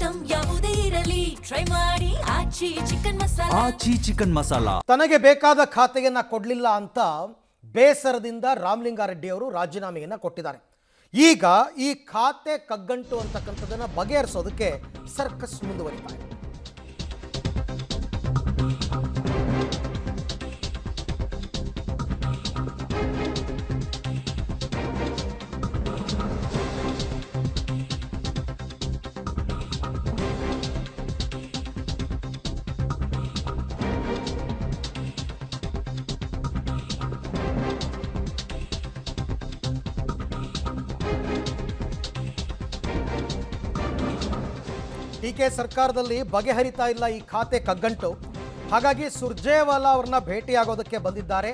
Item ಯಾವುದೇ ಇರಲಿ try ಮಾಡಿ ಆಚಿ ಚಿಕನ್ ಮಸಾಲಾ. ತನಗೆ ಬೇಕಾದ ಖಾತೆಯನ್ನ ಕೊಡಲಿಲ್ಲ ಅಂತ ಬೇಸರದಿಂದ ರಾಮಲಿಂಗಾರೆಡ್ಡಿ ಅವರು ರಾಜೀನಾಮೆಯನ್ನ ಕೊಟ್ಟಿದ್ದಾರೆ. ಈಗ ಈ ಖಾತೆ ಕಗ್ಗಂಟು ಅಂತಕ್ಕಂಥದ್ದನ್ನ ಬಗೆಹರಿಸೋದಕ್ಕೆ ಸರ್ಕಸ್ ಮುಂದುವರಿತಾ ಇದೆ. ಡಿಕೆ ಸರ್ಕಾರದಲ್ಲಿ ಬಗೆಹರಿತಾ ಇಲ್ಲ ಈ ಖಾತೆ ಕಗ್ಗಂಟು. ಹಾಗಾಗಿ ಸುರ್ಜೇವಾಲಾ ಅವ್ರನ್ನ ಭೇಟಿಯಾಗೋದಕ್ಕೆ ಬಂದಿದ್ದಾರೆ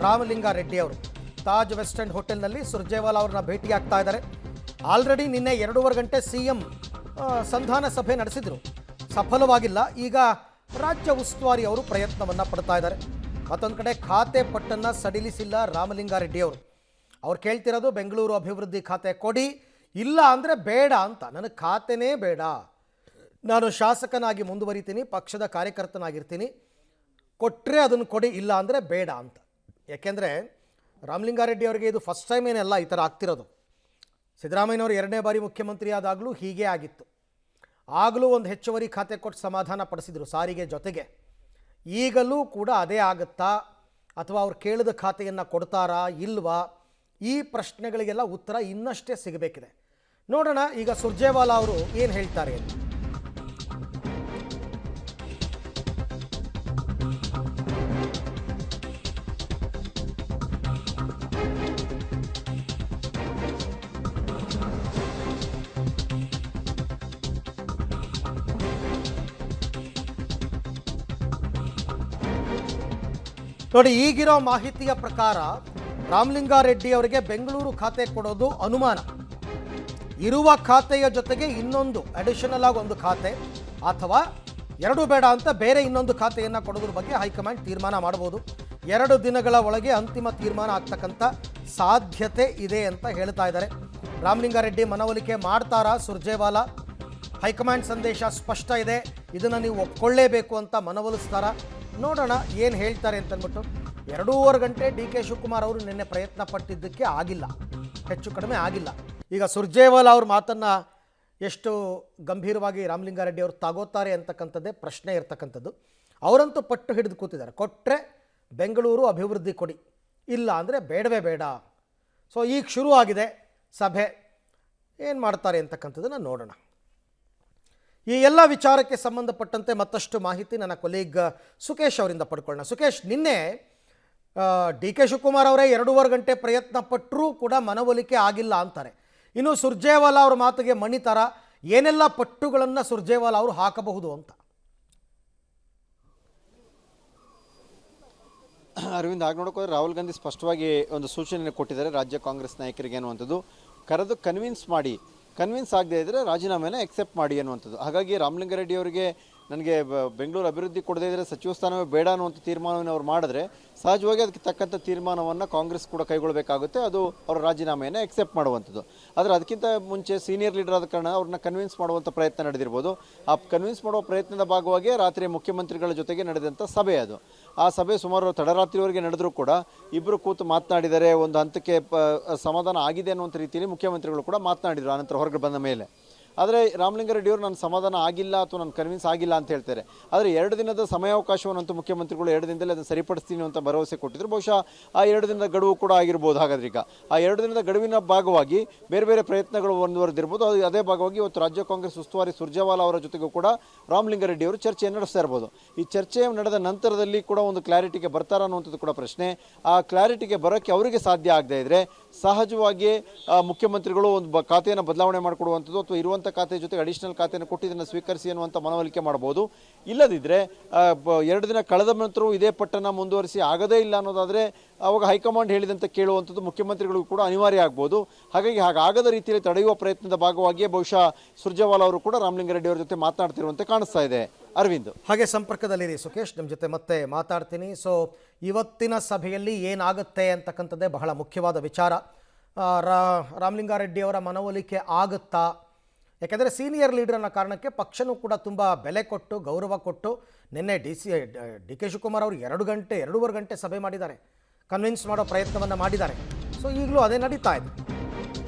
ರಾಮಲಿಂಗಾರೆಡ್ಡಿ ಅವರು. ತಾಜ್ ವೆಸ್ಟ್ ಎಂಡ್ ಹೋಟೆಲ್ನಲ್ಲಿ ಸುರ್ಜೇವಾಲಾ ಅವ್ರನ್ನ ಭೇಟಿಯಾಗ್ತಾ ಇದ್ದಾರೆ. ಆಲ್ರೆಡಿ ನಿನ್ನೆ 2.5 ಗಂಟೆ CM ಸಂಧಾನ ಸಭೆ ನಡೆಸಿದ್ರು, ಸಫಲವಾಗಿಲ್ಲ. ಈಗ ರಾಜ್ಯ ಉಸ್ತುವಾರಿ ಅವರು ಪ್ರಯತ್ನವನ್ನು ಪಡ್ತಾ ಇದ್ದಾರೆ. ಮತ್ತೊಂದು ಕಡೆ ಖಾತೆ ಪಟ್ಟನ್ನು ಸಡಿಲಿಸಿಲ್ಲ ರಾಮಲಿಂಗಾರೆಡ್ಡಿ ಅವರು. ಅವ್ರು ಕೇಳ್ತಿರೋದು ಬೆಂಗಳೂರು ಅಭಿವೃದ್ಧಿ ಖಾತೆ ಕೊಡಿ, ಇಲ್ಲ ಅಂದರೆ ಬೇಡ ಅಂತ. ನನಗೆ ಖಾತೆನೇ ಬೇಡ, ನಾನು ಶಾಸಕನಾಗಿ ಮುಂದುವರಿತೀನಿ, ಪಕ್ಷದ ಕಾರ್ಯಕರ್ತನಾಗಿರ್ತೀನಿ, ಕೊಟ್ಟರೆ ಅದನ್ನು ಕೊಡಿ, ಇಲ್ಲ ಅಂದರೆ ಬೇಡ ಅಂತ. ಯಾಕೆಂದರೆ ರಾಮಲಿಂಗಾರೆಡ್ಡಿ ಅವರಿಗೆ ಇದು ಫಸ್ಟ್ ಟೈಮ್ ಏನೆಲ್ಲ ಈ ಥರ ಆಗ್ತಿರೋದು. ಸಿದ್ದರಾಮಯ್ಯನವರು 2ನೇ ಬಾರಿ ಮುಖ್ಯಮಂತ್ರಿ ಆದಾಗಲೂ ಹೀಗೆ ಆಗಿತ್ತು. ಆಗಲೂ ಒಂದು ಹೆಚ್ಚುವರಿ ಖಾತೆ ಕೊಟ್ಟು ಸಮಾಧಾನ ಪಡಿಸಿದರು ಸಾರಿಗೆ ಜೊತೆಗೆ. ಈಗಲೂ ಕೂಡ ಅದೇ ಆಗುತ್ತಾ, ಅಥವಾ ಅವ್ರು ಕೇಳಿದ ಖಾತೆಯನ್ನು ಕೊಡ್ತಾರಾ ಇಲ್ವಾ, ಈ ಪ್ರಶ್ನೆಗಳಿಗೆಲ್ಲ ಉತ್ತರ ಇನ್ನಷ್ಟೇ ಸಿಗಬೇಕಿದೆ. ನೋಡೋಣ ಈಗ ಸುರ್ಜೇವಾಲಾ ಅವರು ಏನು ಹೇಳ್ತಾರೆ ಅಂತ. ನೋಡಿ, ಈಗಿರೋ ಮಾಹಿತಿಯ ಪ್ರಕಾರ ರಾಮಲಿಂಗಾರೆಡ್ಡಿ ಅವರಿಗೆ ಬೆಂಗಳೂರು ಖಾತೆ ಕೊಡೋದು ಅನುಮಾನ. ಇರುವ ಖಾತೆಯ ಜೊತೆಗೆ ಇನ್ನೊಂದು ಅಡಿಷನಲ್ ಆಗಿ ಒಂದು ಖಾತೆ, ಅಥವಾ ಎರಡೂ ಬೇಡ ಅಂತ ಬೇರೆ ಇನ್ನೊಂದು ಖಾತೆಯನ್ನು ಕೊಡೋದ್ರ ಬಗ್ಗೆ ಹೈಕಮಾಂಡ್ ತೀರ್ಮಾನ ಮಾಡಬಹುದು. 2 ದಿನಗಳ ಒಳಗೆ ಅಂತಿಮ ತೀರ್ಮಾನ ಆಗ್ತಕ್ಕಂಥ ಸಾಧ್ಯತೆ ಇದೆ ಅಂತ ಹೇಳ್ತಾ ಇದ್ದಾರೆ. ರಾಮಲಿಂಗಾರೆಡ್ಡಿ ಮನವೊಲಿಕೆ ಮಾಡ್ತಾರಾ ಸುರ್ಜೇವಾಲಾ? ಹೈಕಮಾಂಡ್ ಸಂದೇಶ ಸ್ಪಷ್ಟ ಇದೆ, ಇದನ್ನು ನೀವು ಒಪ್ಕೊಳ್ಳೇಬೇಕು ಅಂತ ಮನವೊಲಿಸ್ತಾರ? ನೋಡೋಣ ಏನು ಹೇಳ್ತಾರೆ ಅಂತಂದ್ಬಿಟ್ಟು. 2.5 ಗಂಟೆ DK ಶಿವಕುಮಾರ್ ಅವರು ನಿನ್ನೆ ಪ್ರಯತ್ನ ಪಟ್ಟಿದ್ದಕ್ಕೆ ಆಗಿಲ್ಲ, ಹೆಚ್ಚು ಕಡಿಮೆ ಆಗಿಲ್ಲ. ಈಗ ಸುರ್ಜೇವಾಲಾ ಅವ್ರ ಮಾತನ್ನು ಎಷ್ಟು ಗಂಭೀರವಾಗಿ ರಾಮಲಿಂಗಾರೆಡ್ಡಿ ಅವರು ತಗೋತಾರೆ ಅಂತಕ್ಕಂಥದ್ದೇ ಪ್ರಶ್ನೆ ಇರ್ತಕ್ಕಂಥದ್ದು. ಅವರಂತೂ ಪಟ್ಟು ಹಿಡಿದು ಕೂತಿದ್ದಾರೆ, ಕೊಟ್ಟರೆ ಬೆಂಗಳೂರು ಅಭಿವೃದ್ಧಿ ಕೊಡಿ, ಇಲ್ಲ ಅಂದರೆ ಬೇಡವೇ ಬೇಡ. ಸೊ ಈಗ ಶುರು ಆಗಿದೆ ಸಭೆ, ಏನು ಮಾಡ್ತಾರೆ ಅಂತಕ್ಕಂಥದ್ದನ್ನು ನೋಡೋಣ. ಈ ಎಲ್ಲ ವಿಚಾರಕ್ಕೆ ಸಂಬಂಧಪಟ್ಟಂತೆ ಮತ್ತಷ್ಟು ಮಾಹಿತಿ ನನ್ನ ಕೊಲೀಗ್ ಸುಕೇಶ್ ಅವರಿಂದ ಪಡ್ಕೊಳ್ಳೋಣ. ಸುಕೇಶ್, ನಿನ್ನೆ DK ಶಿವಕುಮಾರ್ ಅವರೇ 2.5 ಗಂಟೆ ಪ್ರಯತ್ನ ಪಟ್ಟರೂ ಕೂಡ ಮನವೊಲಿಕೆ ಆಗಿಲ್ಲ ಅಂತಾರೆ. ಇನ್ನು ಸುರ್ಜೇವಾಲಾ ಅವ್ರ ಮಾತಿಗೆ ಮಣಿತರ ಏನೆಲ್ಲ ಪಟ್ಟುಗಳನ್ನು ಸುರ್ಜೇವಾಲಾ ಅವರು ಹಾಕಬಹುದು ಅಂತ? ಅರವಿಂದ್, ಆಗ ನೋಡೋಕೆ ರಾಹುಲ್ ಗಾಂಧಿ ಸ್ಪಷ್ಟವಾಗಿ ಒಂದು ಸೂಚನೆಯನ್ನು ಕೊಟ್ಟಿದ್ದಾರೆ ರಾಜ್ಯ ಕಾಂಗ್ರೆಸ್ ನಾಯಕರಿಗೆ ಅನ್ನುವಂಥದ್ದು. ಕರೆದು ಕನ್ವಿನ್ಸ್ ಆಗದೆ ಇದ್ದರೆ ರಾಜೀನಾಮೆನ ಎಕ್ಸೆಪ್ಟ್ ಮಾಡಿ ಅನ್ನುವಂಥದ್ದು. ಹಾಗಾಗಿ ರಾಮಲಿಂಗಾರೆಡ್ಡಿ ಅವರಿಗೆ ನನಗೆ ಬೆಂಗಳೂರು ಅಭಿವೃದ್ಧಿ ಕೊಡದೇ ಇದ್ದರೆ ಸಚಿವ ಸ್ಥಾನವೇ ಬೇಡ ಅನ್ನುವಂಥ ತೀರ್ಮಾನವನ್ನು ಅವ್ರು ಮಾಡಿದ್ರೆ ಸಹಜವಾಗಿ ಅದಕ್ಕೆ ತಕ್ಕಂಥ ತೀರ್ಮಾನವನ್ನು ಕಾಂಗ್ರೆಸ್ ಕೂಡ ಕೈಗೊಳ್ಳಬೇಕಾಗುತ್ತೆ. ಅದು ಅವರ ರಾಜೀನಾಮೆಯನ್ನು ಎಕ್ಸೆಪ್ಟ್ ಮಾಡುವಂಥದ್ದು. ಆದರೆ ಅದಕ್ಕಿಂತ ಮುಂಚೆ ಸೀನಿಯರ್ ಲೀಡರ್ ಆದ ಕಾರಣ ಅವ್ರನ್ನ ಕನ್ವಿನ್ಸ್ ಮಾಡುವಂಥ ಪ್ರಯತ್ನ ನಡೆದಿರ್ಬೋದು. ಆ ಕನ್ವಿನ್ಸ್ ಮಾಡುವ ಪ್ರಯತ್ನದ ಭಾಗವಾಗಿ ರಾತ್ರಿ ಮುಖ್ಯಮಂತ್ರಿಗಳ ಜೊತೆಗೆ ನಡೆದಂಥ ಸಭೆ ಅದು. ಆ ಸಭೆ ಸುಮಾರು ತಡರಾತ್ರಿವರೆಗೆ ನಡೆದರೂ ಕೂಡ ಇಬ್ಬರು ಕೂತು ಮಾತನಾಡಿದರೆ, ಒಂದು ಹಂತಕ್ಕೆ ಸಮಾಧಾನ ಆಗಿದೆ ಅನ್ನುವಂಥ ರೀತಿಯಲ್ಲಿ ಮುಖ್ಯಮಂತ್ರಿಗಳು ಕೂಡ ಮಾತನಾಡಿದರು ಆನಂತರ ಹೊರಗೆ ಬಂದ ಮೇಲೆ. ಆದರೆ ರಾಮಲಿಂಗಾರೆಡ್ಡಿಯವರು ನಾನು ಸಮಾಧಾನ ಆಗಿಲ್ಲ ಅಥವಾ ನಾನು ಕನ್ವಿನ್ಸ್ ಆಗಿಲ್ಲ ಅಂತ ಹೇಳ್ತಾರೆ. ಆದರೆ 2 ದಿನದ ಸಮಯಾವಕಾಶವನ್ನಂತೂ ಮುಖ್ಯಮಂತ್ರಿಗಳು 2 ದಿನದಲ್ಲಿ ಅದನ್ನು ಸರಿಪಡಿಸ್ತೀನಿ ಅಂತ ಭರವಸೆ ಕೊಟ್ಟಿದ್ರು. ಬಹುಶಃ ಆ 2 ದಿನದ ಗಡುವು ಕೂಡ ಆಗಿರ್ಬೋದು. ಹಾಗಾದ್ರೆ ಈಗ ಆ 2 ದಿನದ ಗಡುವಿನ ಭಾಗವಾಗಿ ಬೇರೆ ಬೇರೆ ಪ್ರಯತ್ನಗಳು ಮುಂದುವರೆದಿರ್ಬೋದು. ಅದೇ ಭಾಗವಾಗಿ ಇವತ್ತು ರಾಜ್ಯ ಕಾಂಗ್ರೆಸ್ ಉಸ್ತುವಾರಿ ಸುರ್ಜೇವಾಲಾ ಅವರ ಜೊತೆಗೂ ಕೂಡ ರಾಮಲಿಂಗಾರೆಡ್ಡಿ ಅವರು ಚರ್ಚೆಯನ್ನು ನಡೆಸ್ತಾ ಇರ್ಬೋದು. ಈ ಚರ್ಚೆ ನಡೆದ ನಂತರದಲ್ಲಿ ಕೂಡ ಒಂದು ಕ್ಲಾರಿಟಿಗೆ ಬರ್ತಾರ ಅನ್ನುವಂಥದ್ದು ಕೂಡ ಪ್ರಶ್ನೆ. ಆ ಕ್ಲಾರಿಟಿಗೆ ಬರೋಕ್ಕೆ ಅವರಿಗೆ ಸಾಧ್ಯ ಆಗದೇ ಇದ್ದರೆ ಸಹಜವಾಗಿ ಮುಖ್ಯಮಂತ್ರಿಗಳು ಒಂದು ಖಾತೆಯನ್ನು ಬದಲಾವಣೆ ಮಾಡಿಕೊಡುವಂಥದ್ದು ಅಥವಾ ಇರುವಂಥ ಖಾತೆ ಜೊತೆಗೆ ಅಡಿಷನಲ್ ಖಾತೆಯನ್ನು ಕೊಟ್ಟಿದ್ದನ್ನು ಸ್ವೀಕರಿಸಿ ಅನ್ನುವಂಥ ಮನವೊಲಿಕೆ ಮಾಡಬಹುದು. ಇಲ್ಲದಿದ್ದರೆ 2 ದಿನ ಕಳೆದ ನಂತರ ಇದೇ ಪಟ್ಟನ್ನು ಮುಂದುವರಿಸಿ ಆಗದೇ ಇಲ್ಲ ಅನ್ನೋದಾದರೆ ಆವಾಗ ಹೈಕಮಾಂಡ್ ಹೇಳಿದಂತೆ ಕೇಳುವಂಥದ್ದು ಮುಖ್ಯಮಂತ್ರಿಗಳಿಗೂ ಕೂಡ ಅನಿವಾರ್ಯ ಆಗ್ಬೋದು. ಹಾಗಾಗಿ ಹಾಗಾಗದ ರೀತಿಯಲ್ಲಿ ತಡೆಯುವ ಪ್ರಯತ್ನದ ಭಾಗವಾಗಿಯೇ ಬಹುಶಃ ಸುರ್ಜೇವಾಲಾ ಅವರು ಕೂಡ ರಾಮಲಿಂಗಾರೆಡ್ಡಿ ಅವರ ಜೊತೆ ಮಾತನಾಡ್ತಿರುವಂತೆ ಕಾಣಿಸ್ತಾ ಇದೆ. ಅರವಿಂದ್, ಹಾಗೆ ಸಂಪರ್ಕದಲ್ಲಿರಿ ಸುಕೇಶ್, ನಿಮ್ಮ ಜೊತೆ ಮತ್ತೆ ಮಾತಾಡ್ತೀನಿ. ಸೊ ಇವತ್ತಿನ ಸಭೆಯಲ್ಲಿ ಏನಾಗುತ್ತೆ ಅಂತಕ್ಕಂಥದ್ದೇ ಬಹಳ ಮುಖ್ಯವಾದ ವಿಚಾರ. ರಾಮಲಿಂಗಾರೆಡ್ಡಿ ಅವರ ಮನವೊಲಿಕೆ ಆಗುತ್ತಾ? ಯಾಕೆಂದರೆ ಸೀನಿಯರ್ ಲೀಡರ್ ಅನ್ನೋ ಕಾರಣಕ್ಕೆ ಪಕ್ಷನೂ ಕೂಡ ತುಂಬ ಬೆಲೆ ಕೊಟ್ಟು ಗೌರವ ಕೊಟ್ಟು ನಿನ್ನೆ ಡಿ ಕೆ ಶಿವಕುಮಾರ್ ಅವರು 2 ಗಂಟೆ 2.5 ಗಂಟೆ ಸಭೆ ಮಾಡಿದ್ದಾರೆ, ಕನ್ವಿನ್ಸ್ ಮಾಡೋ ಪ್ರಯತ್ನವನ್ನು ಮಾಡಿದ್ದಾರೆ. ಸೊ ಈಗಲೂ ಅದೇ ನಡೀತಾ ಇದೆ.